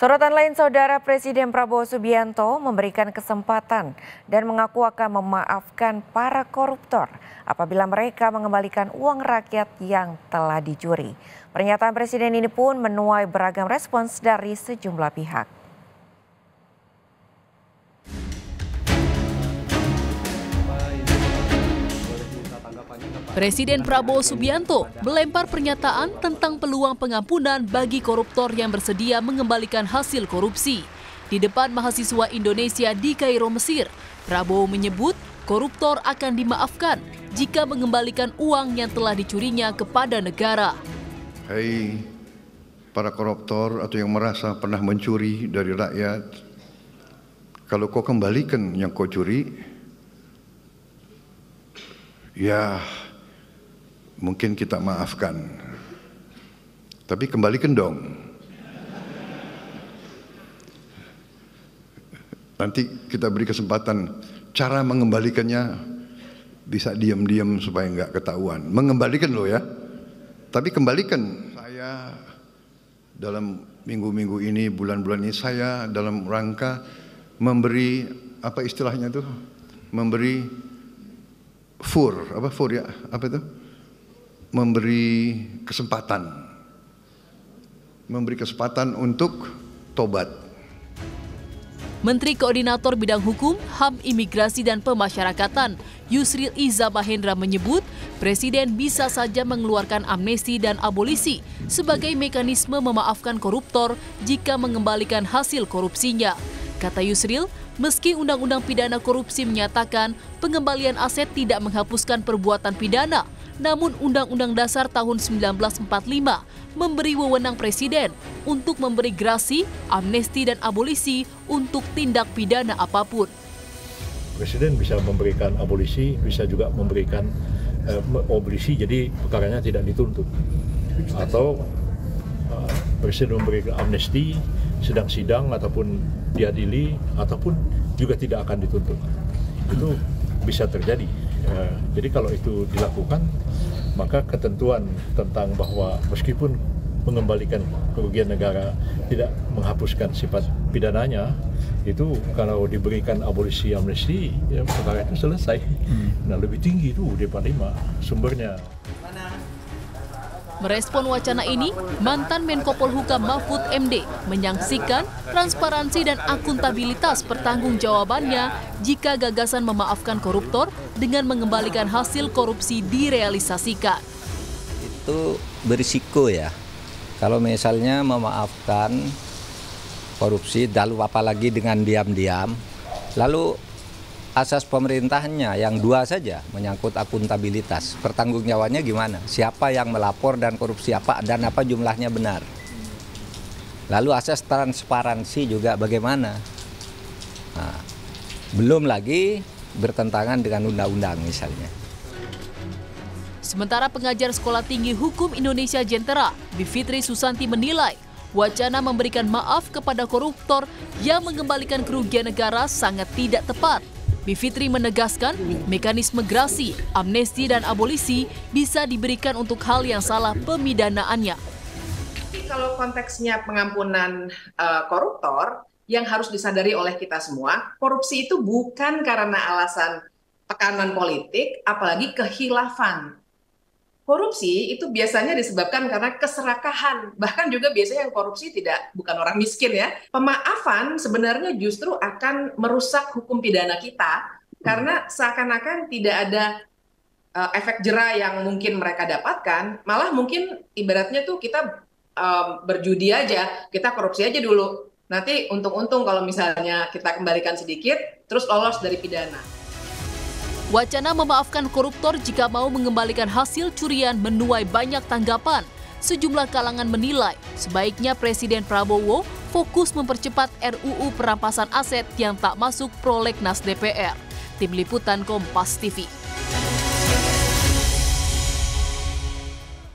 Sorotan lain, Saudara Presiden Prabowo Subianto memberikan kesempatan dan mengaku akan memaafkan para koruptor apabila mereka mengembalikan uang rakyat yang telah dicuri. Pernyataan Presiden ini pun menuai beragam respons dari sejumlah pihak. Presiden Prabowo Subianto melempar pernyataan tentang peluang pengampunan bagi koruptor yang bersedia mengembalikan hasil korupsi. Di depan mahasiswa Indonesia di Kairo, Mesir, Prabowo menyebut koruptor akan dimaafkan jika mengembalikan uang yang telah dicurinya kepada negara. Hai para koruptor atau yang merasa pernah mencuri dari rakyat, kalau kau kembalikan yang kau curi, ya mungkin kita maafkan, tapi kembalikan dong. Nanti kita beri kesempatan cara mengembalikannya, bisa diam-diam supaya nggak ketahuan. Mengembalikan loh ya, tapi kembalikan. Saya dalam minggu-minggu ini, bulan-bulan ini, saya dalam rangka memberi, apa istilahnya tuh, memberi memberi kesempatan untuk tobat. Menteri Koordinator Bidang Hukum, HAM, Imigrasi dan Pemasyarakatan Yusril Iza Mahendra menyebut Presiden bisa saja mengeluarkan amnesti dan abolisi sebagai mekanisme memaafkan koruptor jika mengembalikan hasil korupsinya. Kata Yusril, meski Undang-Undang Pidana Korupsi menyatakan pengembalian aset tidak menghapuskan perbuatan pidana, namun Undang-Undang Dasar tahun 1945 memberi wewenang Presiden untuk memberi grasi, amnesti dan abolisi untuk tindak pidana apapun. Presiden bisa memberikan abolisi, bisa juga memberikan abolisi, jadi perkaranya tidak dituntut. Atau Presiden memberikan amnesti, sedang sidang ataupun diadili, ataupun juga tidak akan dituntut. Itu bisa terjadi. Jadi kalau itu dilakukan, maka ketentuan tentang bahwa meskipun mengembalikan kerugian negara tidak menghapuskan sifat pidananya, itu kalau diberikan abolisi amnesti, ya perkara itu selesai. Nah, lebih tinggi itu D45 sumbernya. Merespon wacana ini, mantan Menko Polhukam Mahfud MD menyaksikan transparansi dan akuntabilitas pertanggungjawabannya jika gagasan memaafkan koruptor dengan mengembalikan hasil korupsi direalisasikan. Itu berisiko ya, kalau misalnya memaafkan korupsi, lalu apalagi dengan diam-diam, lalu asas pemerintahnya yang dua saja, menyangkut akuntabilitas. Pertanggungjawabannya gimana? Siapa yang melapor dan korupsi apa dan apa jumlahnya benar? Lalu asas transparansi juga bagaimana? Nah, belum lagi bertentangan dengan undang-undang misalnya. Sementara pengajar Sekolah Tinggi Hukum Indonesia Jentera, Bivitri Susanti menilai wacana memberikan maaf kepada koruptor yang mengembalikan kerugian negara sangat tidak tepat. Bivitri menegaskan mekanisme grasi, amnesti dan abolisi bisa diberikan untuk hal yang salah pemidanaannya. Kalau konteksnya pengampunan koruptor, yang harus disadari oleh kita semua, korupsi itu bukan karena alasan tekanan politik, apalagi kehilafan. Korupsi itu biasanya disebabkan karena keserakahan, bahkan juga biasanya yang korupsi bukan orang miskin ya. Pemaafan sebenarnya justru akan merusak hukum pidana kita, karena seakan-akan tidak ada efek jera yang mungkin mereka dapatkan, malah mungkin ibaratnya tuh kita berjudi aja, kita korupsi aja dulu. Nanti untung-untung kalau misalnya kita kembalikan sedikit, terus lolos dari pidana. Wacana memaafkan koruptor jika mau mengembalikan hasil curian menuai banyak tanggapan. Sejumlah kalangan menilai sebaiknya Presiden Prabowo fokus mempercepat RUU perampasan aset yang tak masuk prolegnas DPR. Tim Liputan Kompas TV.